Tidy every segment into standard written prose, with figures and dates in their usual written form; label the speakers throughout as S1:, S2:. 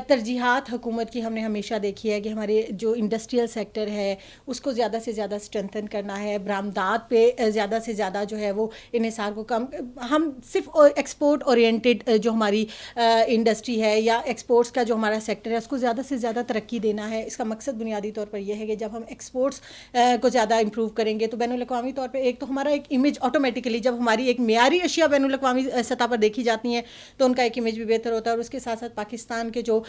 S1: ترجیحات حکومت کی ہم نے ہمیشہ دیکھی ہے کہ ہمارے جو انڈسٹریل سیکٹر ہے اس کو زیادہ سے زیادہ اسٹرینتھن کرنا ہے، برآمدات پہ زیادہ سے زیادہ جو ہے وہ انحصار کو کم، ہم صرف ایکسپورٹ اورینٹیڈ جو ہماری انڈسٹری ہے یا ایکسپورٹس کا جو ہمارا سیکٹر ہے اس کو زیادہ سے زیادہ ترقی دینا ہے. اس کا مقصد بنیادی طور پر یہ ہے کہ جب ہم ایکسپورٹس کو زیادہ امپروو کریں گے تو بین الاقوامی طور پہ ایک تو ہمارا ایک امیج آٹومیٹکلی، جب ہماری ایک معیاری اشیاء بین الاقوامی سطح پر دیکھی جاتی ہیں تو ان کا ایک امیج بھی بہتر ہوتا ہے، اور اس کے ساتھ ساتھ پاکستان کے جو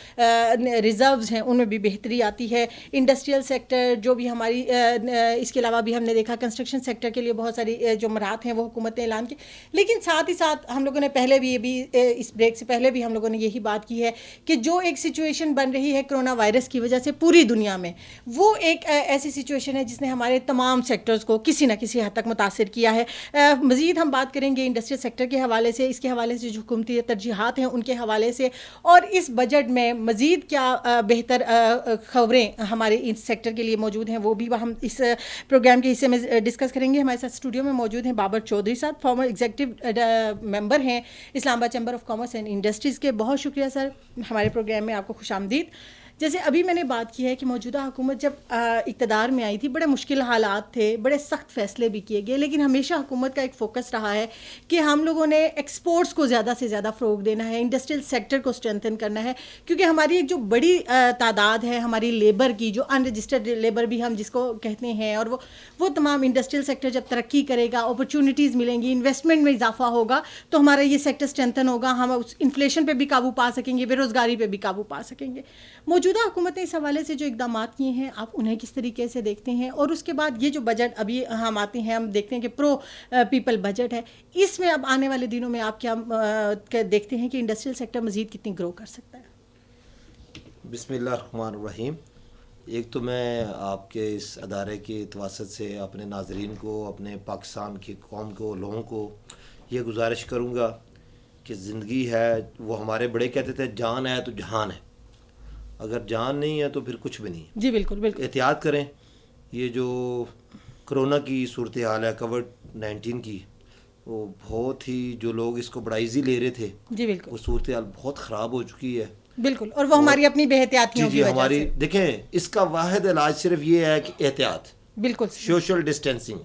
S1: ریزروز ہیں ان میں بھی بہتری آتی ہے. انڈسٹریل سیکٹر جو بھی ہماری، اس کے علاوہ بھی ہم نے دیکھا کنسٹرکشن سیکٹر کے لیے بہت ساری جو مراحت ہیں وہ حکومت نے اعلان کی. لیکن ساتھ ہی ساتھ ہم لوگوں نے پہلے بھی اس بریک سے پہلے بھی ہم لوگوں نے یہی بات کی ہے کہ جو ایک سچویشن بن رہی ہے کرونا وائرس کی وجہ سے پوری دنیا میں، وہ ایک ایسی سچویشن ہے جس نے ہمارے تمام سیکٹرز کو کسی نہ کسی حد تک متاثر کیا ہے. مزید ہم بات کریں گے انڈسٹریل سیکٹر کے حوالے سے، اس کے حوالے سے جو حکومتی ترجیحات ہیں ان کے حوالے سے، اور اس بجٹ میں مزید کیا بہتر خبریں ہمارے اس سیکٹر کے لیے موجود ہیں وہ بھی ہم اس پروگرام کے حصے میں ڈسکس کریں گے. ہمارے ساتھ اسٹوڈیو میں موجود ہیں بابر چودھری صاحب، فارمر ایگزیکٹو ممبر ہیں اسلام آباد chamber of commerce and industries کے. بہت شکریہ سر، ہمارے پروگرام میں آپ کو خوش آمدید. جیسے ابھی میں نے بات کی ہے کہ موجودہ حکومت جب اقتدار میں آئی تھی بڑے مشکل حالات تھے، بڑے سخت فیصلے بھی کیے گئے، لیکن ہمیشہ حکومت کا ایک فوکس رہا ہے کہ ہم لوگوں نے ایکسپورٹس کو زیادہ سے زیادہ فروغ دینا ہے، انڈسٹریل سیکٹر کو اسٹرینتھن کرنا ہے، کیونکہ ہماری ایک جو بڑی تعداد ہے ہماری لیبر کی، جو ان رجسٹرڈ لیبر بھی ہم جس کو کہتے ہیں، اور وہ تمام انڈسٹریل سیکٹر جب ترقی کرے گا، اپرچونیٹیز ملیں گی، انویسٹمنٹ میں اضافہ ہوگا تو ہمارا یہ سیکٹر اسٹرینتھن ہوگا، ہم اس انفلیشن پہ بھی قابو پا سکیں گے، بے روزگاری پہ بھی قابو پا سکیں گے. موجودہ حکومت نے اس حوالے سے جو اقدامات کیے ہیں آپ انہیں کس طریقے سے دیکھتے ہیں؟ اور اس کے بعد یہ جو بجٹ ابھی ہم آتے ہیں، ہم دیکھتے ہیں کہ پرو پیپل بجٹ ہے، اس میں اب آنے والے دنوں میں آپ کیا دیکھتے ہیں کہ انڈسٹریل سیکٹر مزید کتنی گرو کر سکتا ہے؟
S2: بسم اللہ الرحمن الرحیم. ایک تو میں آپ کے اس ادارے کی توسط سے اپنے ناظرین کو، اپنے پاکستان کی قوم کو، لوگوں کو یہ گزارش کروں گا کہ زندگی ہے، وہ ہمارے بڑے کہتے تھے جان ہے تو جہان ہے، اگر جان نہیں ہے تو پھر کچھ بھی نہیں ہے.
S1: جی بالکل بالکل.
S2: احتیاط کریں. یہ جو کرونا کی صورتحال ہے، کووڈ-19 کی، وہ بہت ہی، جو لوگ اس کو بڑا ایزی لے رہے تھے،
S1: جی بالکل،
S2: وہ صورتحال بہت خراب ہو چکی ہے.
S1: بالکل، اور وہ ہماری اپنی بے احتیاطیوں کی وجہ
S2: ہماری
S1: سے.
S2: دیکھیں اس کا واحد علاج صرف یہ ہے کہ احتیاط،
S1: بالکل
S2: سوشل ڈسٹینسنگ.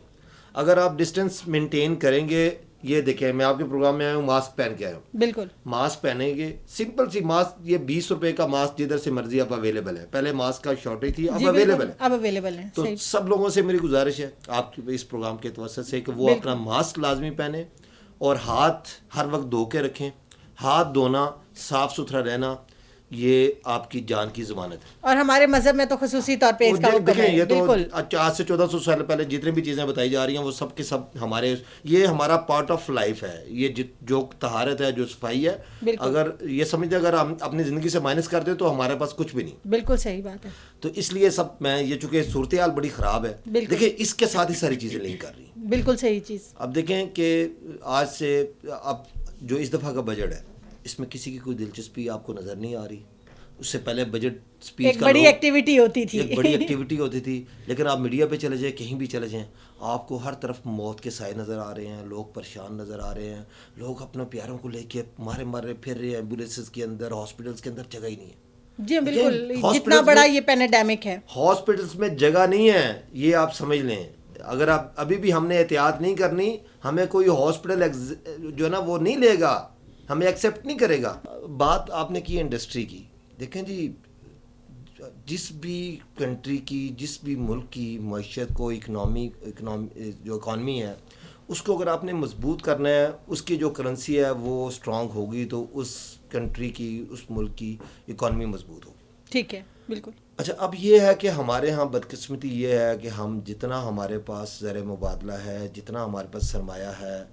S2: اگر آپ ڈسٹینس مینٹین کریں گے، یہ دیکھیں میں آپ کے پروگرام میں آیا ہوں، ماسک پہن کے آیا ہوں.
S1: بالکل
S2: ماسک پہنیں گے، سمپل سی ماسک، یہ 20 روپے کا ماسک جدھر سے مرضی اب اویلیبل ہے. پہلے ماسک کا شارٹیج تھی، اب اویلیبل ہے،
S1: اب اویلیبل ہے.
S2: تو سب لوگوں سے میری گزارش ہے آپ کی اس پروگرام کے توسط سے کہ وہ اپنا ماسک لازمی پہنیں، اور ہاتھ ہر وقت دھو کے رکھیں. ہاتھ دھونا، صاف ستھرا رہنا، یہ آپ کی جان کی ضمانت ہے.
S1: اور ہمارے مذہب میں تو خصوصی طور پہ اس کا حکم ہے.
S2: یہ تو
S1: بالکل،
S2: آج سے 1400 سال پہلے جتنی بھی چیزیں بتائی جا رہی ہیں وہ سب کے سب ہمارے، یہ ہمارا پارٹ آف لائف ہے. یہ جو طہارت ہے، جو صفائی ہے، اگر یہ سمجھتے اگر ہم اپنی زندگی سے مائنس کر دیں تو ہمارے پاس کچھ بھی نہیں.
S1: بالکل صحیح بات ہے.
S2: تو اس لیے سب میں یہ، چونکہ صورتحال بڑی خراب ہے، دیکھیں اس کے ساتھ ہی ساری چیزیں لنک کر رہی ہیں.
S1: بالکل صحیح چیز.
S2: اب دیکھیں کہ آج سے اب جو اس دفعہ کا بجٹ ہے، اس میں کسی کی کوئی دلچسپی آپ کو نظر نہیں آ رہی. اس سے پہلے بجٹ اسپیچ
S1: ایک بڑی ایکٹیویٹی ہوتی تھی،
S2: ایک بڑی ایکٹیویٹی ہوتی تھی. لیکن آپ میڈیا پہ چلے جائیں، کہیں بھی چلے جائیں، آپ کو ہر طرف موت کے سائے نظر آ رہے ہیں، لوگ پریشان نظر آ رہے ہیں، لوگ اپنے پیاروں کو لے کے مارے پھر رہے ہیں ایمبولینسز کے اندر، ہاسپٹلس کے اندر جگہ ہی نہیں ہے.
S1: جی بالکل، جتنا بڑا یہ پینڈیمک ہے،
S2: ہاسپٹلس میں جگہ نہیں ہے، یہ آپ سمجھ لیں. اگر آپ ابھی بھی ہم نے احتیاط نہیں کرنی، ہمیں کوئی ہاسپٹل جو ہے نا وہ نہیں لے گا، ہمیں ایکسیپٹ نہیں کرے گا. بات آپ نے کی انڈسٹری کی. دیکھیں جی، جس بھی کنٹری کی، جس بھی ملک کی معیشت کو، جو اکانومی ہے، اس کو اگر آپ نے مضبوط کرنا ہے، اس کی جو کرنسی ہے وہ اسٹرانگ ہوگی تو اس کنٹری کی، اس ملک کی اکانومی مضبوط ہوگی.
S1: ٹھیک ہے، بالکل.
S2: اچھا، اب یہ ہے کہ ہمارے ہاں بدقسمتی یہ ہے کہ ہم جتنا ہمارے پاس زر مبادلہ ہے، جتنا ہمارے پاس سرمایہ ہے،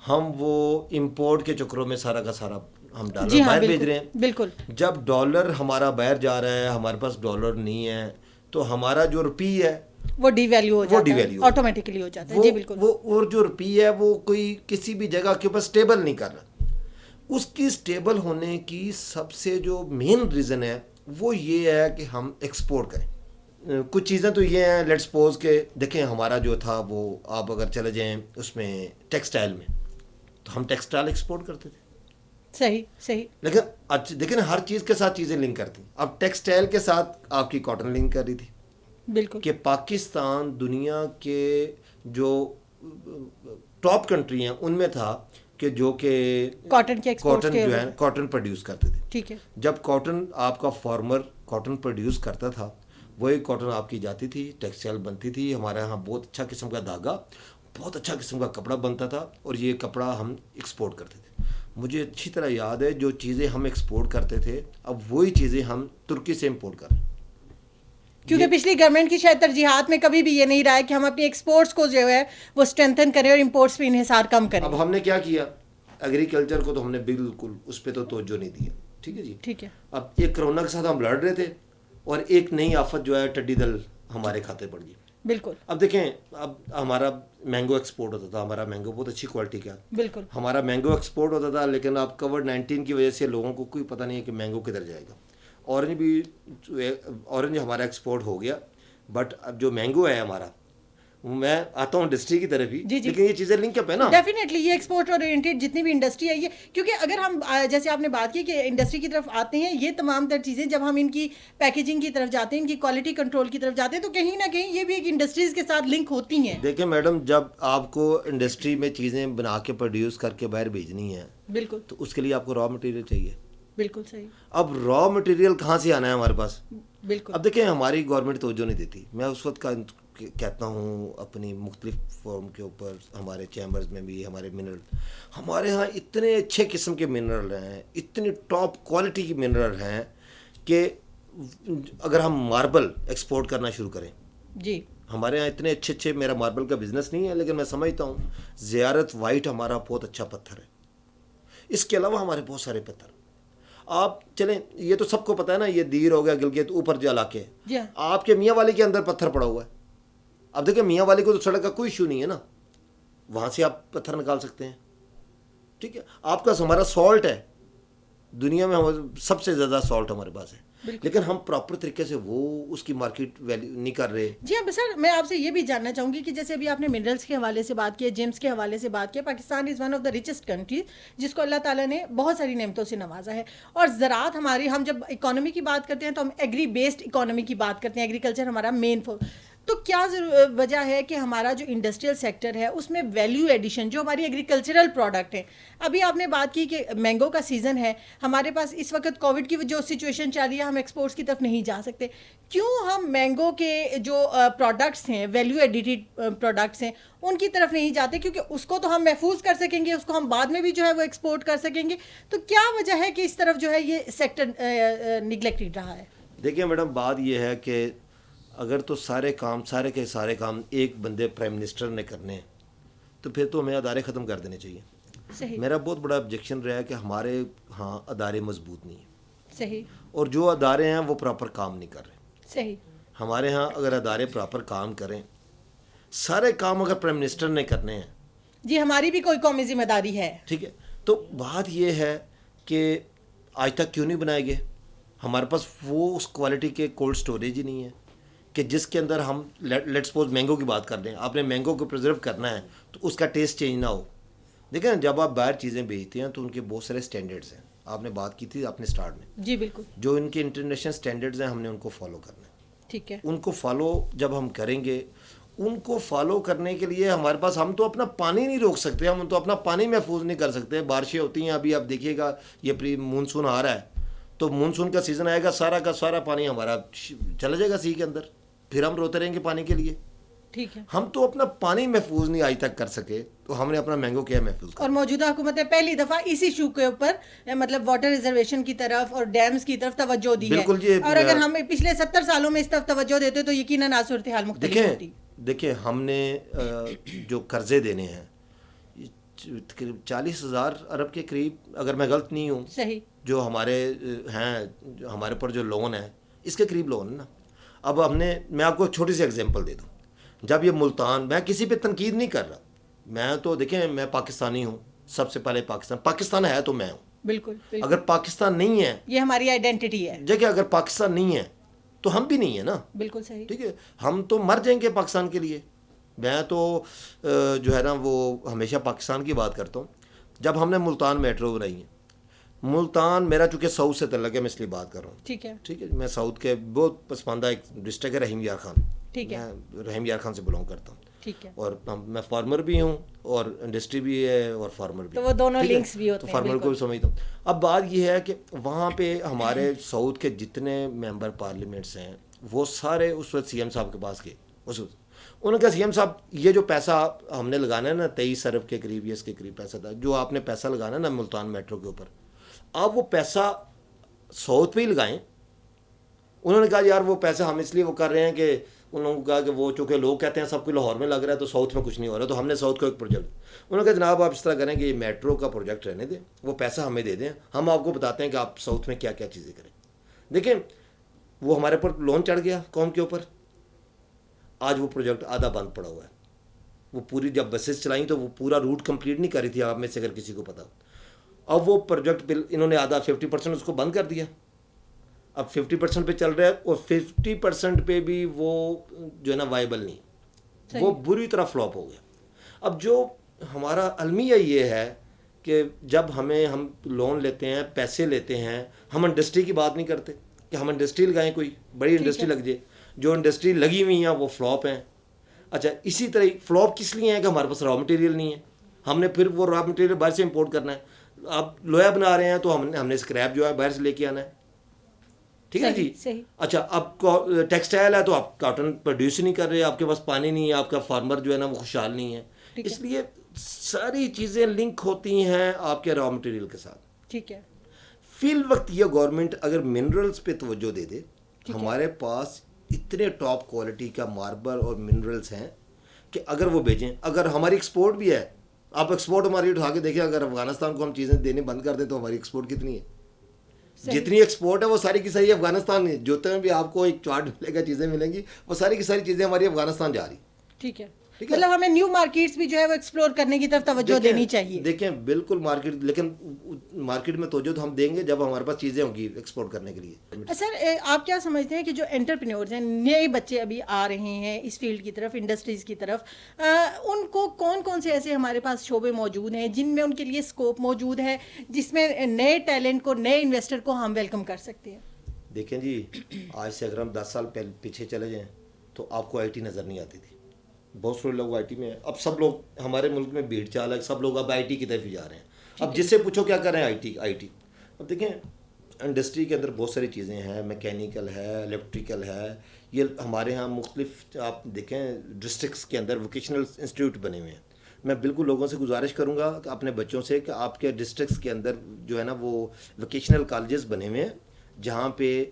S2: ہم وہ امپورٹ کے چکروں میں سارا کا سارا ہم ڈالر باہر بھیج رہے ہیں.
S1: بالکل.
S2: جب ڈالر ہمارا باہر جا رہا ہے، ہمارے پاس ڈالر نہیں ہے، تو ہمارا جو روپی ہے
S1: وہ ڈی ویلیو ہو جاتا ہے، آٹومیٹکلی ہو جاتا ہے. جی بالکل.
S2: اور جو روپی ہے وہ کوئی کسی بھی جگہ کے اوپر سٹیبل نہیں کر رہا. اس کی سٹیبل ہونے کی سب سے جو مین ریزن ہے وہ یہ ہے کہ ہم ایکسپورٹ کریں. کچھ چیزیں تو یہ ہیں، لیٹس سپوز کہ دیکھیں ہمارا جو تھا وہ، آپ اگر چلے جائیں اس میں ٹیکسٹائل میں، تو ہم ٹیکسٹائل ایکسپورٹ کرتے تھے.
S1: صحیح صحیح.
S2: لیکن دیکھیں نا ہر چیز کے ساتھ چیزیں لنک کرتی ہیں. اب ٹیکسٹائل کے ساتھ آپ کی کاٹن لنک کر رہی تھی
S1: بالکل
S2: کہ پاکستان دنیا کے جو ٹاپ کنٹری ہیں ان میں تھا کہ جو کہ
S1: کاٹن کے
S2: کاٹن جو ہے کاٹن پروڈیوس کرتے تھے.
S1: ٹھیک ہے.
S2: جب کاٹن آپ کا فارمر کاٹن پروڈیوس کرتا تھا وہی کاٹن آپ کی جاتی تھی, ٹیکسٹائل بنتی تھی. ہمارے یہاں بہت اچھا قسم کا دھاگا, بہت اچھا قسم کا کپڑا بنتا تھا اور یہ کپڑا ہم ایکسپورٹ کرتے تھے. مجھے اچھی طرح یاد ہے جو چیزیں ہم ایکسپورٹ کرتے تھے اب وہی چیزیں ہم ترکی سے امپورٹ کر رہے ہیں,
S1: کیونکہ پچھلی گورنمنٹ کی شاید ترجیحات میں کبھی بھی یہ نہیں رہا ہے کہ ہم اپنی ایکسپورٹس کو جو ہے وہ اسٹرینتھن کریں اور امپورٹس پہ انحصار کم کریں.
S2: اب ہم نے کیا کیا, ایگریکلچر کو تو ہم نے بالکل اس پہ تو توجہ نہیں دی. ٹھیک ہے جی,
S1: ٹھیک ہے.
S2: اب ایک کرونا کے ساتھ ہم لڑ رہے تھے اور ایک نئی آفت جو ہے ٹڈی دل ہمارے کھاتے پڑ گئی.
S1: بالکل.
S2: اب دیکھیں, اب ہمارا مینگو ایکسپورٹ ہوتا تھا, ہمارا مینگو بہت اچھی کوالٹی کا,
S1: بالکل
S2: ہمارا مینگو ایکسپورٹ ہوتا تھا. لیکن اب کووڈ-19 کی وجہ سے لوگوں کو کوئی پتہ نہیں ہے کہ مینگو کدھر جائے گا. اورنج ہمارا ایکسپورٹ ہو گیا, بٹ اب جو مینگو ہے ہمارا, میں آتا ہوں انڈسٹری کی طرف ہی, لیکن یہ چیزیں لنک اپ ہے نا.
S1: ڈیفینیٹلی یہ ایکسپورٹ اورینٹیڈ جتنی بھی انڈسٹری ہے یہ, کیونکہ اگر ہم جیسے آپ نے بات کی کہ انڈسٹری کی طرف آتے ہیں, یہ تمام تر چیزیں جب ہم ان کی پیکیجنگ کی طرف جاتے ہیں, ان کی کوالٹی کنٹرول کی طرف جاتے ہیں, تو کہیں نہ کہیں یہ بھی ایک انڈسٹریز کے ساتھ لنک ہوتی ہیں.
S2: دیکھیں میڈم, جب آپ کو انڈسٹری میں چیزیں بنا کے پروڈیوس کر کے باہر بھیجنی ہے
S1: بالکل,
S2: تو اس کے لیے آپ کو را مٹیریل چاہیے.
S1: بالکل صحیح.
S2: اب را مٹیریل کہاں سے آنا ہے ہمارے پاس؟
S1: بالکل.
S2: اب دیکھیں ہماری گورنمنٹ توجہ نہیں دیتی. میں اس وقت کا کہتا ہوں اپنی مختلف فارم کے اوپر, ہمارے چیمبرز میں بھی ہمارے منرل, ہمارے ہاں اتنے اچھے قسم کے منرل ہیں, اتنی ٹاپ کوالٹی کی منرل ہیں کہ اگر ہم ماربل ایکسپورٹ کرنا شروع کریں,
S1: جی
S2: ہمارے ہاں اتنے اچھے اچھے, میرا ماربل کا بزنس نہیں ہے لیکن میں سمجھتا ہوں زیارت وائٹ ہمارا بہت اچھا پتھر ہے. اس کے علاوہ ہمارے بہت سارے پتھر, آپ چلیں یہ تو سب کو پتہ ہے نا, یہ دیر ہو گیا گلگت اوپر جو علاقے, آپ کے میاں والی کے اندر پتھر پڑا ہوا ہے. اب دیکھیں میاں والی کو تو سڑک کا کوئی ایشو نہیں ہے نا, وہاں سے آپ پتھر نکال سکتے ہیں. ٹھیک ہے, آپ کا ہمارا سالٹ ہے, دنیا میں سب سے زیادہ سالٹ ہمارے پاس ہے, لیکن ہم پراپر طریقے سے وہ اس کی مارکیٹ ویلیو نہیں کر رہے.
S1: جی ہاں سر, میں آپ سے یہ بھی جاننا چاہوں گی کہ جیسے ابھی آپ نے منرلس کے حوالے سے بات کی, جیمس کے حوالے سے بات کیا, Pakistan is one of the richest countries جس کو اللہ تعالیٰ نے بہت ساری نعمتوں سے نوازا ہے. اور زراعت ہماری, ہم جب اکانومی کی بات کرتے ہیں تو ہم ایگری بیسڈ اکانومی کی بات کرتے ہیں, ایگریکلچر ہمارا مین تو کیا وجہ ہے کہ ہمارا جو انڈسٹریل سیکٹر ہے اس میں ویلیو ایڈیشن جو ہماری ایگریکلچرل پروڈکٹ ہیں, ابھی آپ نے بات کی کہ مینگو کا سیزن ہے ہمارے پاس اس وقت, کووڈ کی جو سچویشن چل رہی ہے, ہم ایکسپورٹس کی طرف نہیں جا سکتے, کیوں ہم مینگو کے جو پروڈکٹس ہیں, ویلیو ایڈیٹڈ پروڈکٹس ہیں, ان کی طرف نہیں جاتے؟ کیونکہ اس کو تو ہم محفوظ کر سکیں گے, اس کو ہم بعد میں بھی جو ہے وہ ایکسپورٹ کر سکیں گے, تو کیا وجہ ہے کہ اس طرف جو ہے یہ سیکٹر نگلیکٹڈ رہا ہے؟
S2: دیکھیں میڈم, بات یہ ہے کہ اگر تو سارے کے سارے کام ایک بندے پرائم منسٹر نے کرنے ہیں تو پھر تو ہمیں ادارے ختم کر دینے چاہیے.
S1: صحیح.
S2: میرا بہت بڑا آبجیکشن رہا ہے کہ ہمارے ہاں ادارے مضبوط نہیں ہیں.
S1: صحیح.
S2: اور جو ادارے ہیں وہ پراپر کام نہیں کر رہے.
S1: صحیح.
S2: ہمارے ہاں اگر ادارے پراپر کام کریں, سارے کام اگر پرائم منسٹر نے کرنے ہیں,
S1: جی ہماری بھی کوئی قومی ذمہ داری ہے.
S2: ٹھیک ہے, تو بات یہ ہے کہ آج تک کیوں نہیں بنائے گئے؟ ہمارے پاس وہ اس کوالٹی کے کولڈ سٹوریج ہی نہیں ہے کہ جس کے اندر ہم لیٹ سپوز مینگو کی بات کر دیں, آپ نے مینگو کو پرزرو کرنا ہے تو اس کا ٹیسٹ چینج نہ ہو. دیکھیں جب آپ باہر چیزیں بیچتے ہیں تو ان کے بہت سارے اسٹینڈرڈز ہیں, آپ نے بات کی تھی اپنے اسٹارٹ میں.
S1: جی بالکل.
S2: جو ان کے انٹرنیشنل اسٹینڈرڈز ہیں ہم نے ان کو فالو کرنا ہے.
S1: ٹھیک ہے.
S2: ان کو فالو جب ہم کریں گے, ان کو فالو کرنے کے لیے ہمارے پاس, ہم تو اپنا پانی نہیں روک سکتے, ہم تو اپنا پانی محفوظ نہیں کر سکتے. بارشیں ہوتی ہیں, ابھی آپ دیکھیے گا یہ مونسون آ رہا ہے, تو مونسون کا سیزن آئے گا, سارا کا سارا پانی ہمارا چلا جائے گا سی کے اندر, پھر ہم روتے رہیں گے پانی کے لیے.
S1: ٹھیک ہے.
S2: ہم تو اپنا پانی محفوظ نہیں آج تک کر سکے, تو ہم نے اپنا مینگو کیا محفوظ کر.
S1: اور موجودہ حکومت نے پہلی دفعہ اسی ایشو کے اوپر مطلب واٹر ریزرویشن کی طرف اور ڈیمز کی طرف توجہ دی ہے.
S2: بالکل جی.
S1: اور اگر ہم پچھلے 70 سالوں میں اس طرف توجہ دیتے تو یقیناً آج صورتحال مختلف ہوتی.
S2: دیکھیں ہم نے جو قرضے دینے ہیں 40,000 ارب کے قریب, اگر میں غلط نہیں ہوں,
S1: صحیح,
S2: جو ہمارے ہیں, ہمارے پر جو لون ہے اس کے قریب لون ہے نا. اب ہم نے, میں آپ کو ایک چھوٹی سی ایگزامپل دے دوں. جب یہ ملتان, میں کسی پہ تنقید نہیں کر رہا, میں تو دیکھیں میں پاکستانی ہوں, سب سے پہلے پاکستان ہے تو میں ہوں.
S1: بالکل.
S2: اگر پاکستان نہیں ہے,
S1: یہ ہماری آئیڈینٹی ہے.
S2: دیکھیں اگر پاکستان نہیں ہے تو ہم بھی نہیں ہیں نا.
S1: بالکل صحیح.
S2: ٹھیک ہے, ہم تو مر جائیں گے پاکستان کے لیے. میں تو جو ہے نا وہ ہمیشہ پاکستان کی بات کرتا ہوں. جب ہم نے ملتان میٹرو بنائی ہے ملتان میرا چونکہ ساؤتھ سے تعلق ہے، میں اس لیے بات کر رہا ہوں.
S1: ٹھیک ہے.
S2: ٹھیک ہے، میں ساؤتھ کے بہت پسماندہ ایک ڈسٹرکٹ ہے رحیم یار خان.
S1: ٹھیک ہے.
S2: میں رحیم یار خان سے بلانگ کرتا ہوں.
S1: ٹھیک ہے.
S2: اور میں فارمر بھی ہوں اور انڈسٹری بھی ہے اور فارمر بھی.
S1: تو وہ دونوں لنکس بھی ہوتے ہیں.
S2: تو فارمر کو بھی سمجھتا ہوں. اب بات یہ ہے کہ وہاں پہ ہمارے ساؤتھ کے جتنے ممبر پارلیمنٹس ہیں وہ سارے اس وقت سی ایم صاحب کے پاس گئے. اس وقت انہوں نے کہا سی ایم صاحب یہ جو پیسہ ہم نے لگانا ہے نا 23 ارب کے قریب یا اس کے قریب پیسہ تھا جو آپ نے پیسہ لگانا ہے نا ملتان میٹرو کے اوپر، آپ وہ پیسہ ساؤتھ پہ ہی لگائیں. انہوں نے کہا یار وہ پیسہ ہم اس لیے وہ کر رہے ہیں کہ انہوں نے کہا کہ وہ چونکہ لوگ کہتے ہیں سب کو لاہور میں لگ رہا ہے تو ساؤتھ میں کچھ نہیں ہو رہا، تو ہم نے ساؤتھ کو ایک پروجیکٹ. انہوں نے کہا جناب آپ اس طرح کریں کہ یہ میٹرو کا پروجیکٹ رہنے دیں، وہ پیسہ ہمیں دے دیں، ہم آپ کو بتاتے ہیں کہ آپ ساؤتھ میں کیا کیا چیزیں کریں. دیکھیں وہ ہمارے پر لون چڑھ گیا قوم کے اوپر. آج وہ پروجیکٹ آدھا بند پڑا ہوا ہے. وہ پوری جب بسیں چلائیں تو وہ پورا روٹ کمپلیٹ نہیں کری تھی آپ میں سے اگر کسی کو پتا. اب وہ پروجیکٹ انہوں نے آدھا 50% اس کو بند کر دیا. اب 50% پہ چل رہا ہے اور 50% پہ بھی وہ جو ہے نا وائبل نہیں، وہ بری طرح فلاپ ہو گیا. اب جو ہمارا المیہ یہ ہے کہ جب ہم لون لیتے ہیں پیسے لیتے ہیں، ہم انڈسٹری کی بات نہیں کرتے کہ ہم انڈسٹری لگائیں، کوئی بڑی انڈسٹری لگ جائے. جو انڈسٹری لگی ہوئی ہیں وہ فلاپ ہیں. اچھا اسی طرح فلاپ کس لیے ہیں کہ ہمارے پاس را مٹیریل نہیں ہے، ہم نے پھر وہ را مٹیریل باہر سے امپورٹ کرنا ہے. آپ لوہا بنا رہے ہیں تو ہم نے اسکریپ جو ہے باہر سے لے کے آنا ہے. ٹھیک ہے جی. اچھا اب ٹیکسٹائل ہے تو آپ کاٹن پروڈیوس نہیں کر رہے، آپ کے پاس پانی نہیں ہے، آپ کا فارمر جو ہے نا وہ خوشحال نہیں ہے. اس لیے ساری چیزیں لنک ہوتی ہیں آپ کے را مٹیریل کے ساتھ.
S1: ٹھیک ہے.
S2: فی الوقت یہ گورنمنٹ اگر منرلز پہ توجہ دے دے، ہمارے پاس اتنے ٹاپ کوالٹی کا ماربل اور منرلز ہیں کہ اگر وہ بھیجیں، اگر ہماری ایکسپورٹ بھی ہے، آپ ایکسپورٹ ہماری اٹھا کے دیکھیں، اگر افغانستان کو ہم چیزیں دینے بند کر دیں تو ہماری ایکسپورٹ کتنی ہے. جتنی ایکسپورٹ ہے وہ ساری کی ساری افغانستان میں، جو میں بھی آپ کو ایک چارٹ ملے گا چیزیں ملیں گی، وہ ساری کی ساری چیزیں ہماری افغانستان جا رہی.
S1: ٹھیک ہے. مطلب ہمیں نیو مارکیٹس بھی جو ہے وہ ایکسپلور کرنے کی طرف توجہ دینی چاہیے.
S2: دیکھیں بالکل مارکیٹ، لیکن مارکیٹ میں توجہ تو ہم دیں گے جب ہمارے پاس چیزیں ہوں گی ایکسپورٹ کرنے کے لیے.
S1: سر آپ کیا سمجھتے ہیں کہ جو انٹرپرینورز ہیں، نئے بچے ابھی آ رہے ہیں اس فیلڈ کی طرف، انڈسٹریز کی طرف، ان کو کون کون سے ایسے ہمارے پاس شعبے موجود ہیں جن میں ان کے لیے اسکوپ موجود ہے، جس میں نئے ٹیلنٹ کو، نئے انویسٹر کو ہم ویلکم کر سکتے ہیں؟
S2: دیکھیں جی آج سے اگر ہم 10 سال پیچھے چلے جائیں تو آپ کو آئی ٹی نظر نہیں آتی تھی. بہت سارے لوگ آئی ٹی میں ہیں، اب سب لوگ ہمارے ملک میں بھیڑ چال ہے، سب لوگ اب آئی ٹی کی طرف ہی جا رہے ہیں. اب جس سے پوچھو کیا کر رہے ہیں آئی ٹی. اب دیکھیں انڈسٹری کے اندر بہت ساری چیزیں ہیں، میکینیکل ہے، الیکٹریکل ہے. یہ ہمارے ہاں مختلف آپ دیکھیں ڈسٹرکٹس کے اندر ووکیشنل انسٹیٹیوٹ بنے ہوئے ہیں. میں بالکل لوگوں سے گزارش کروں گا کہ اپنے بچوں سے کہ آپ کے ڈسٹرکٹس کے اندر جو ہے نا وہ ووکیشنل کالجز بنے ہوئے ہیں جہاں پہ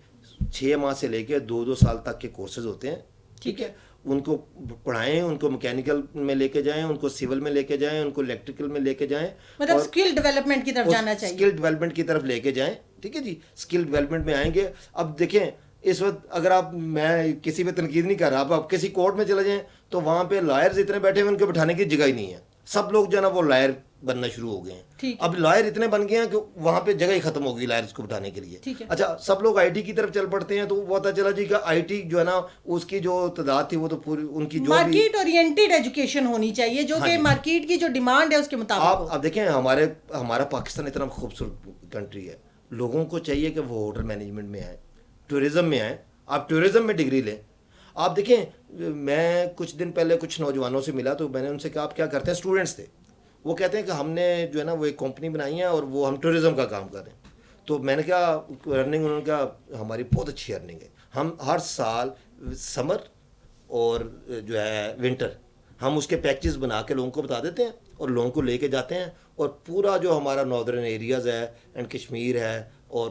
S2: 6 ماہ سے لے کے 2 سال تک کے کورسز ہوتے ہیں. ٹھیک ہے. ان کو پڑھائیں، ان کو میکینیکل میں لے کے جائیں، ان کو سول میں لے کے جائیں، ان کو الیکٹریکل میں لے کے جائیں،
S1: مطلب اسکل ڈیولپمنٹ کی طرف جانا چاہیے،
S2: اسکل ڈیولپمنٹ کی طرف لے کے جائیں. ٹھیک ہے جی. اسکل ڈیولپمنٹ میں آئیں گے. اب دیکھیں اس وقت اگر آپ، میں کسی پہ تنقید نہیں کر رہا، آپ کسی کورٹ میں چلے جائیں تو وہاں پہ لائرز اتنے بیٹھے ہوئے ان کو بٹھانے کی جگہ ہی نہیں ہے. سب لوگ جو ہے نا وہ لائر بننا شروع ہو گئے ہیں. اب لائر اتنے بن گئے ہیں کہ وہاں پہ جگہ ہی ختم ہو گئی لائرز کو بٹھانے کے لیے. اچھا سب لوگ آئی ٹی کی طرف چل پڑتے ہیں تو وہ پتہ چلا جی کہ آئی ٹی جو ہے نا اس کی جو تعداد تھی وہ تو پوری ان کی جو
S1: مارکیٹ اورینٹیڈ ایجوکیشن ہونی چاہیے جو کہ مارکیٹ کی جو ڈیمانڈ ہے اس کے مطابق.
S2: اب دیکھیں ہمارا پاکستان اتنا خوبصورت کنٹری ہے، لوگوں کو چاہیے کہ وہ ہوٹل مینجمنٹ میں آئیں، ٹورزم میں آئیں. آپ ٹورزم میں ڈگری لیں. آپ دیکھیں میں کچھ دن پہلے کچھ نوجوانوں سے ملا تو میں نے ان سے کہا آپ کیا کرتے ہیں؟ اسٹوڈنٹس تھے. وہ کہتے ہیں کہ ہم نے جو ہے نا وہ ایک کمپنی بنائی ہے اور وہ ہم ٹورزم کا کام کر رہے ہیں. تو میں نے کہا ارننگ، انہوں نے کہا ہماری بہت اچھی ارننگ ہے. ہم ہر سال سمر اور جو ہے ونٹر ہم اس کے پیکیجز بنا کے لوگوں کو بتا دیتے ہیں اور لوگوں کو لے کے جاتے ہیں اور پورا جو ہمارا ناردرن ایریاز ہے اینڈ کشمیر ہے. اور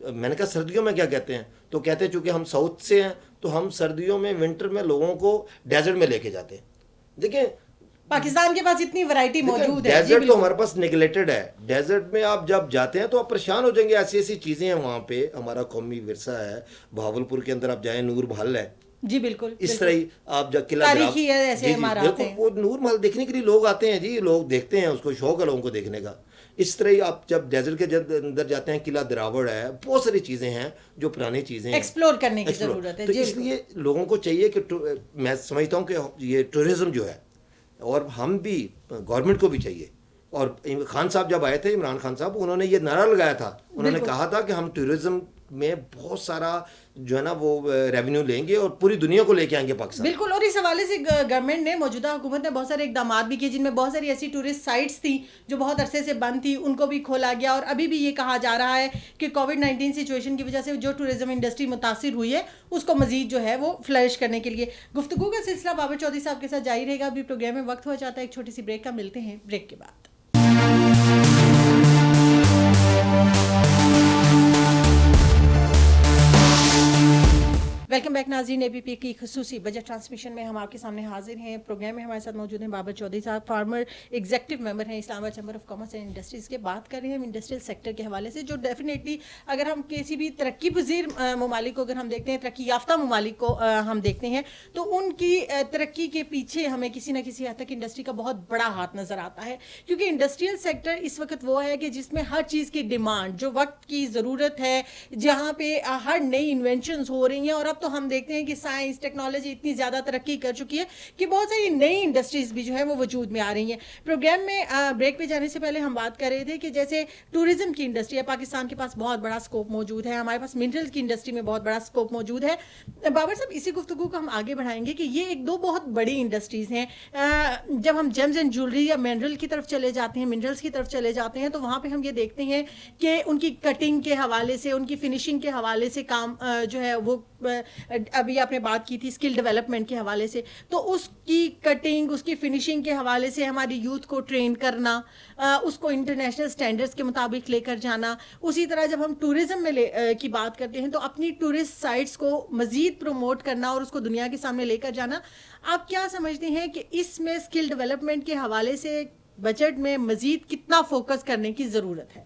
S2: میں نے کہا سردیوں میں کیا کہتے ہیں؟ تو کہتے ہیں چونکہ ہم ساؤتھ سے ہیں تو ہم سردیوں میں ونٹر میں لوگوں کو ڈیزرٹ میں لے کے جاتے ہیں. دیکھیں
S1: پاکستان کے پاس اتنی ورائٹی موجود ہے.
S2: ڈیزرٹ تو ہمارے پاس نیگلیکٹڈ ہے. ڈیزرٹ میں آپ جب جاتے ہیں تو آپ پریشان ہو جائیں گے. ایسی ایسی چیزیں ہیں وہاں پہ. ہمارا قومی ورثہ ہے. بہاولپور کے اندر آپ جائیں نور محل ہے.
S1: جی بالکل.
S2: اس طرح آپ جب قلعہ
S1: تاریخی ہے ایسے عمارات ہیں.
S2: وہ نور محل دیکھنے کے لیے لوگ آتے ہیں جی، لوگ دیکھتے ہیں، اس کو شوق ہے لوگوں کو دیکھنے کا. اس طرح آپ جب ڈیزرٹ کے اندر جاتے ہیں قلعہ دراوڑ ہے، بہت ساری چیزیں ہیں جو پرانی چیزیں ہیں،
S1: ایکسپلور کرنے کی ضرورت ہے.
S2: تو اس لیے لوگوں کو چاہیے کہ میں سمجھتا ہوں کہ یہ ٹورزم جو ہے، اور ہم بھی گورنمنٹ کو بھی چاہیے اور خان صاحب جب آئے تھے, عمران خان صاحب, انہوں نے یہ نعرہ لگایا تھا, انہوں نے کہا تھا کہ ہم ٹورزم میں بہت سارا جو ہے نا وہ ریونیو لیں گے اور پوری دنیا کو لے کے آئیں گے پاکستان.
S1: بالکل, اور اس حوالے سے گورنمنٹ نے, موجودہ حکومت نے بہت سارے اقدامات بھی کیے, جن میں بہت ساری ایسی ٹورسٹ سائٹس تھیں جو بہت عرصے سے بند تھی, ان کو بھی کھولا گیا. اور ابھی بھی یہ کہا جا رہا ہے کہ کووڈ-19 سچویشن کی وجہ سے جو ٹورزم انڈسٹری متاثر ہوئی ہے اس کو مزید جو ہے وہ فلرش کرنے کے لیے. گفتگو کا سلسلہ بابر چودھری صاحب کے ساتھ جاری رہے گا. ابھی پروگرام میں وقت ہوا چاہتا ہے ایک چھوٹی سی بریک کا, ملتے ہیں بریک کے بعد. ویلکم بیک ناظرین, اے بی پی کی خصوصی بجٹ ٹرانسمیشن میں ہم آپ کے سامنے حاضر ہیں. پروگرام میں ہمارے ساتھ موجود ہیں بابر چودھری صاحب, فارمر ایگزیکٹو ممبر ہیں اسلام آباد chamber of commerce and industries کے. بات کر رہے ہیں ہم انڈسٹریل سیکٹر کے حوالے سے, جو ڈیفینیٹلی اگر ہم کسی بھی ترقی پذیر ممالک کو اگر ہم دیکھتے ہیں, ترقی یافتہ ممالک کو ہم دیکھتے ہیں, تو ان کی ترقی کے پیچھے ہمیں کسی نہ کسی حد تک انڈسٹری کا بہت بڑا ہاتھ نظر آتا ہے. کیونکہ انڈسٹریل سیکٹر اس وقت وہ ہے کہ جس میں ہر چیز کی ڈیمانڈ, جو وقت کی ضرورت ہے, جہاں پہ ہر نئی انوینشنز ہو رہی ہیں. اور اب تو ہم دیکھتے ہیں کہ سائنس ٹیکنالوجی اتنی زیادہ ترقی کر چکی ہے کہ بہت ساری نئی انڈسٹریز بھی جو ہے وہ وجود میں آ رہی ہیں. پروگرام میں بریک پہ جانے سے پہلے ہم بات کر رہے تھے کہ جیسے ٹورزم کی انڈسٹری ہے, پاکستان کے پاس بہت بڑا اسکوپ موجود ہے, ہمارے پاس منرلز کی انڈسٹری میں بہت بڑا اسکوپ موجود ہے. بابر صاحب, اسی گفتگو کو ہم آگے بڑھائیں گے کہ یہ ایک دو بہت بڑی انڈسٹریز ہیں. جب ہم جیمز اینڈ جیولری یا منرل کی طرف چلے جاتے ہیں, منرلز کی طرف چلے جاتے ہیں, تو وہاں پہ ہم یہ دیکھتے ہیں کہ ان کی کٹنگ کے حوالے سے, ان کی فنیشنگ کے حوالے سے کام جو ہے وہ, ابھی آپ نے بات کی تھی اسکل ڈیولپمنٹ کے حوالے سے, تو اس کی کٹنگ, اس کی فنیشنگ کے حوالے سے ہماری یوتھ کو ٹرین کرنا, اس کو انٹرنیشنل سٹینڈرڈز کے مطابق لے کر جانا. اسی طرح جب ہم ٹورزم میں کی بات کرتے ہیں تو اپنی ٹورسٹ سائٹس کو مزید پروموٹ کرنا اور اس کو دنیا کے سامنے لے کر جانا. آپ کیا سمجھتے ہیں کہ اس میں اسکل ڈیولپمنٹ کے حوالے سے بجٹ میں مزید کتنا فوکس کرنے کی ضرورت ہے؟